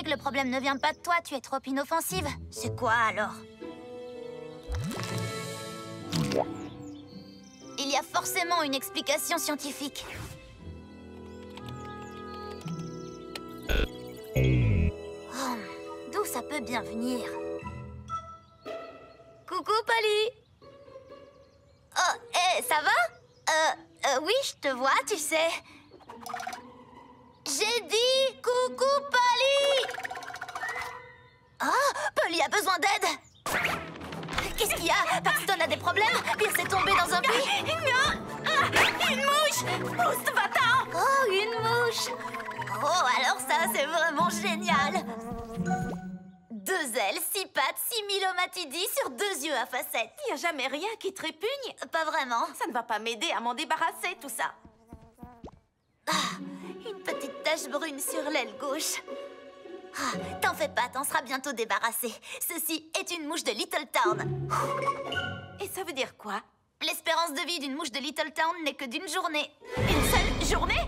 sais que le problème ne vient pas de toi, tu es trop inoffensive. C'est quoi alors? Il y a forcément une explication scientifique. Oh, d'où ça peut bien venir? Coucou, Polly. Oh, ça va? Oui, je te vois, tu sais. J'ai dit coucou, Polly. Oh, Polly a besoin d'aide. Qu'est-ce qu'il y a? Paxton a des problèmes? Pierce est tombé dans un puits? Une mouche! Pousse, va-t'en! Oh, une mouche! Oh, alors ça, c'est vraiment génial! 2 ailes, 6 pattes, 6000 omatidis sur 2 yeux à facettes. Il n'y a jamais rien qui te répugne. Pas vraiment. Ça ne va pas m'aider à m'en débarrasser, tout ça. Ah, une petite tache brune sur l'aile gauche. Ah, t'en fais pas, t'en seras bientôt débarrassé. Ceci est une mouche de Littletown. Et ça veut dire quoi? L'espérance de vie d'une mouche de Littletown n'est que d'une journée. Une seule journée?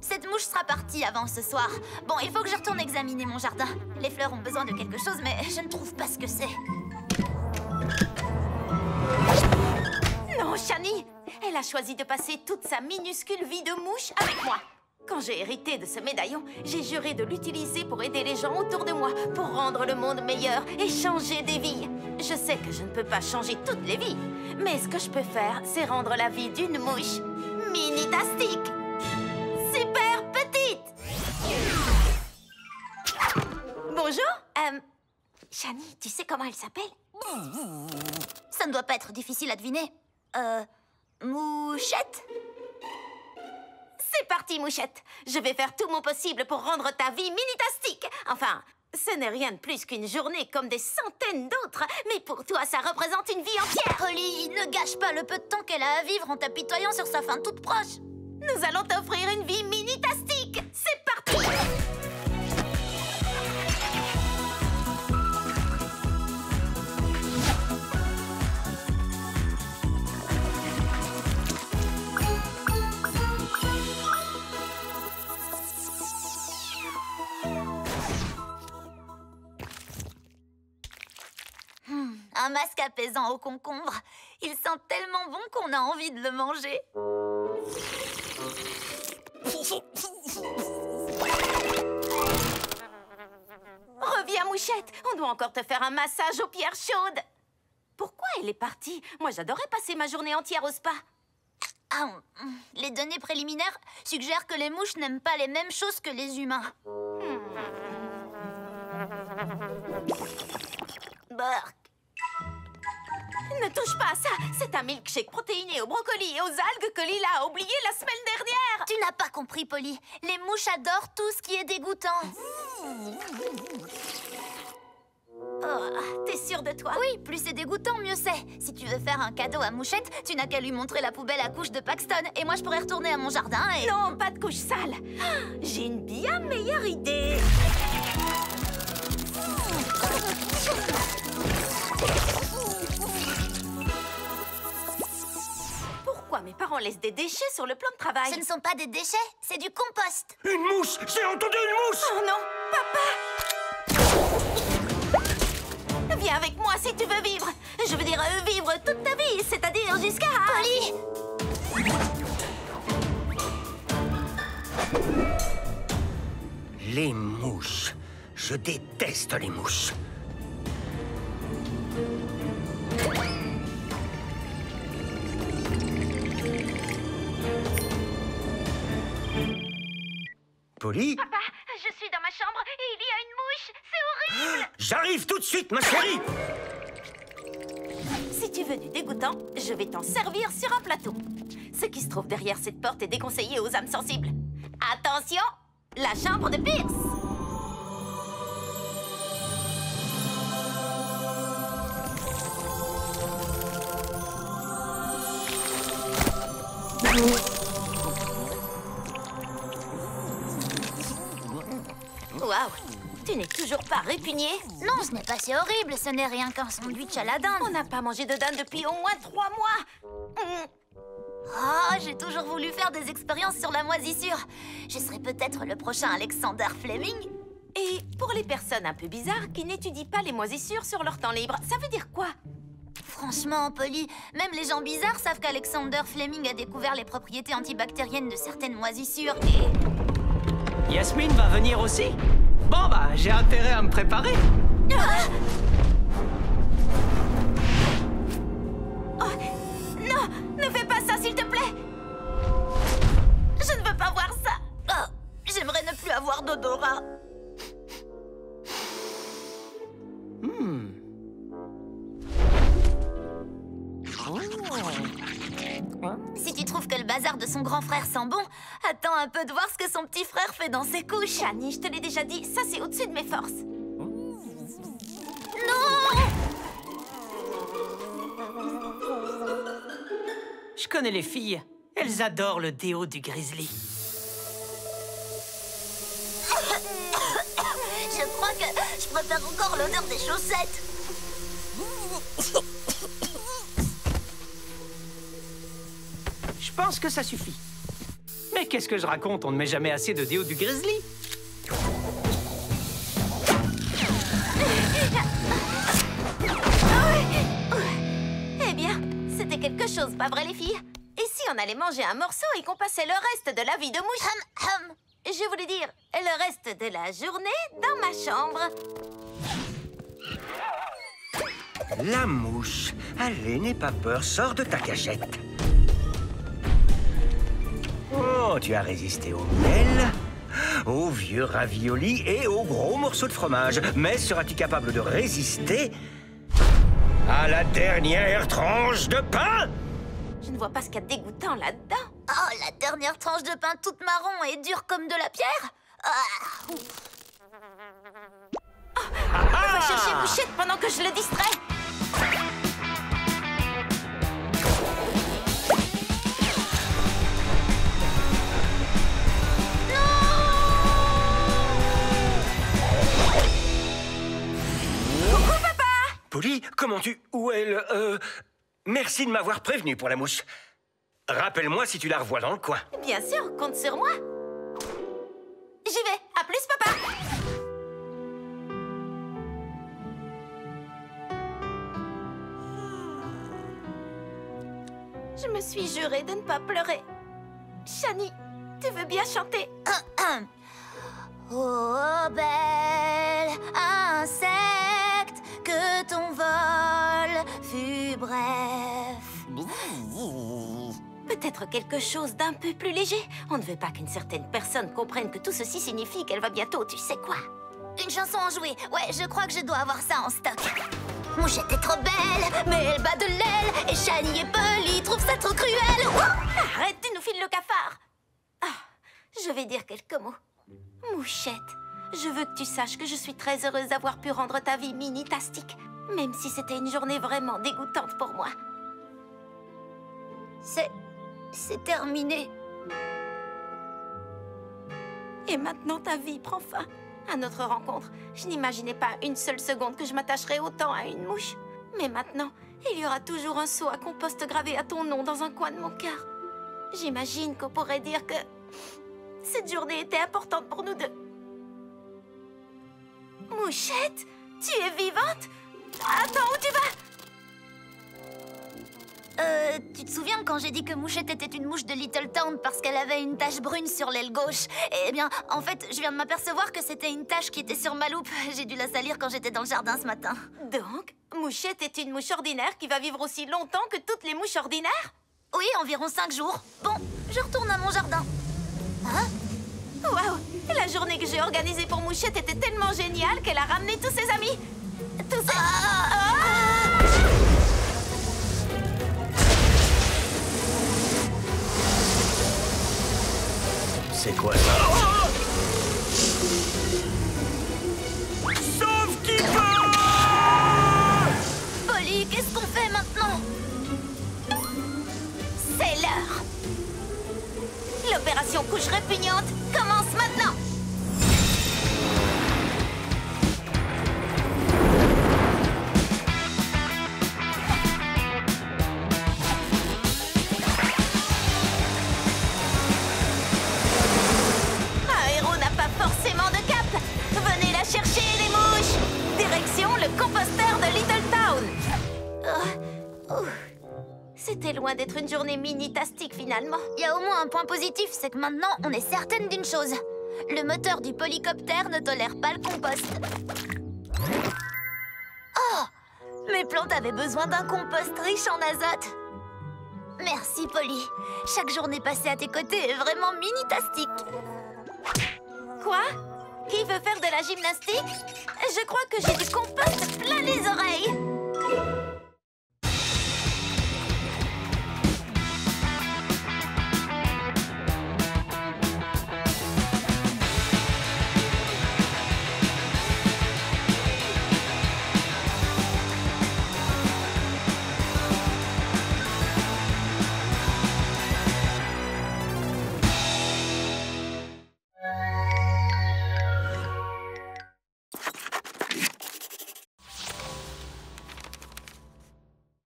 Cette mouche sera partie avant ce soir. Bon, il faut que je retourne examiner mon jardin. Les fleurs ont besoin de quelque chose, mais je ne trouve pas ce que c'est. Non, Shani! Elle a choisi de passer toute sa minuscule vie de mouche avec moi. Quand j'ai hérité de ce médaillon, j'ai juré de l'utiliser pour aider les gens autour de moi, pour rendre le monde meilleur et changer des vies. Je sais que je ne peux pas changer toutes les vies, mais ce que je peux faire, c'est rendre la vie d'une mouche mini-tastique. Super petite! Bonjour, Shani, tu sais comment elle s'appelle? Ça ne doit pas être difficile à deviner. Mouchette? C'est parti, Mouchette. Je vais faire tout mon possible pour rendre ta vie mini-tastique. Enfin, ce n'est rien de plus qu'une journée comme des centaines d'autres. Mais pour toi, ça représente une vie entière. Polly, ne gâche pas le peu de temps qu'elle a à vivre en t'apitoyant sur sa fin toute proche. Nous allons t'offrir une vie mini-tastique. C'est parti! Un masque apaisant au concombre. Il sent tellement bon qu'on a envie de le manger. Reviens, Mouchette. On doit encore te faire un massage aux pierres chaudes. Pourquoi elle est partie? Moi, j'adorais passer ma journée entière au spa. Ah, les données préliminaires suggèrent que les mouches n'aiment pas les mêmes choses que les humains. Burk. Ne touche pas à ça. C'est un milkshake protéiné au brocoli et aux algues que Lila a oublié la semaine dernière. Tu n'as pas compris, Polly. Les mouches adorent tout ce qui est dégoûtant. Oh, t'es sûre de toi? Oui, plus c'est dégoûtant, mieux c'est. Si tu veux faire un cadeau à Mouchette, tu n'as qu'à lui montrer la poubelle à couches de Paxton. Et moi, je pourrais retourner à mon jardin et... Non, pas de couche sale. J'ai une bien meilleure idée. Pourquoi mes parents laissent des déchets sur le plan de travail? Ce ne sont pas des déchets, c'est du compost. Une mouche! J'ai entendu une mouche! Oh non, papa! Viens avec moi si tu veux vivre. Je veux dire vivre toute ta vie, c'est-à-dire jusqu'à... Polly! Les mouches. Je déteste les mouches. Polly? Papa, je suis dans ma chambre et il y a une mouche. C'est horrible! J'arrive tout de suite, ma chérie! Si tu veux du dégoûtant, je vais t'en servir sur un plateau. Ce qui se trouve derrière cette porte est déconseillé aux âmes sensibles. Attention, la chambre de Pierce. Waouh, tu n'es toujours pas répugné? Non, ce n'est pas si horrible, ce n'est rien qu'un sandwich à la dinde. On n'a pas mangé de dinde depuis au moins 3 mois. Oh, j'ai toujours voulu faire des expériences sur la moisissure. Je serai peut-être le prochain Alexander Fleming. Et pour les personnes un peu bizarres qui n'étudient pas les moisissures sur leur temps libre, ça veut dire quoi? Franchement, Polly, même les gens bizarres savent qu'Alexander Fleming a découvert les propriétés antibactériennes de certaines moisissures et... Yasmine va venir aussi? Bon bah, j'ai intérêt à me préparer. Ah! Oh, non! Ne fais pas ça, s'il te plaît! Je ne veux pas voir ça! Oh, j'aimerais ne plus avoir d'odorat. Si tu trouves que le bazar de son grand frère sent bon, attends un peu de voir ce que son petit frère fait dans ses couches. Shani, je te l'ai déjà dit, ça c'est au-dessus de mes forces. Non! Je connais les filles. Elles adorent le déo du grizzly. Je crois que je préfère encore l'odeur des chaussettes. Je pense que ça suffit. Mais qu'est-ce que je raconte? On ne met jamais assez de déo du grizzly. Eh bien, c'était quelque chose, pas vrai les filles? Et si on allait manger un morceau et qu'on passait le reste de la vie de mouche? Je voulais dire, le reste de la journée dans ma chambre. La mouche. Allez, n'aie pas peur, sors de ta cachette. Oh, tu as résisté au miel, aux vieux raviolis et aux gros morceaux de fromage. Mais seras-tu capable de résister à la dernière tranche de pain? Je ne vois pas ce qu'il y a de dégoûtant là-dedans. Oh, la dernière tranche de pain toute marron et dure comme de la pierre. On va chercher Mouchette pendant que je le distrais. Coucou, papa! Polly, comment tu... Où est le... Merci de m'avoir prévenu pour la mouche. Rappelle-moi si tu la revois dans le coin. Bien sûr, compte sur moi. J'y vais. À plus, papa. Je me suis juré de ne pas pleurer. Shani, tu veux bien chanter? Oh, belle insecte, que ton vol fut bref. Peut-être quelque chose d'un peu plus léger. On ne veut pas qu'une certaine personne comprenne que tout ceci signifie qu'elle va bientôt, tu sais quoi. Une chanson en jouet. Ouais, je crois que je dois avoir ça en stock. Mouchette est trop belle, mais elle bat de l'aile. Et Shani et Polly trouvent ça trop cruel. Arrête, tu nous files le cafard. Ah, je vais dire quelques mots. Mouchette, je veux que tu saches que je suis très heureuse d'avoir pu rendre ta vie mini-tastique, même si c'était une journée vraiment dégoûtante pour moi. C'est terminé. Et maintenant, ta vie prend fin. À notre rencontre, je n'imaginais pas une seule seconde que je m'attacherais autant à une mouche. Mais maintenant, il y aura toujours un seau à compost gravé à ton nom dans un coin de mon cœur. J'imagine qu'on pourrait dire que cette journée était importante pour nous deux. Mouchette, tu es vivante? Attends, où tu vas? Tu te souviens quand j'ai dit que Mouchette était une mouche de Littletown parce qu'elle avait une tache brune sur l'aile gauche? Eh bien, en fait, je viens de m'apercevoir que c'était une tache qui était sur ma loupe. J'ai dû la salir quand j'étais dans le jardin ce matin. Donc, Mouchette est une mouche ordinaire qui va vivre aussi longtemps que toutes les mouches ordinaires? Oui, environ 5 jours. Bon, je retourne à mon jardin. Hein? Waouh! La journée que j'ai organisée pour Mouchette était tellement géniale qu'elle a ramené tous ses amis. Tous ses... C'est quoi ça? Sauve qui peut! Polly, qu'est-ce qu'on fait maintenant? C'est l'heure! L'opération couche répugnante commence maintenant! Un héros n'a pas forcément de cap! Venez loin d'être une journée mini-tastique finalement. Il y a au moins un point positif, c'est que maintenant, on est certaine d'une chose. Le moteur du polycoptère ne tolère pas le compost. Oh! Mes plantes avaient besoin d'un compost riche en azote. Merci, Polly. Chaque journée passée à tes côtés est vraiment mini-tastique. Quoi? Qui veut faire de la gymnastique? Je crois que j'ai du compost plein les oreilles.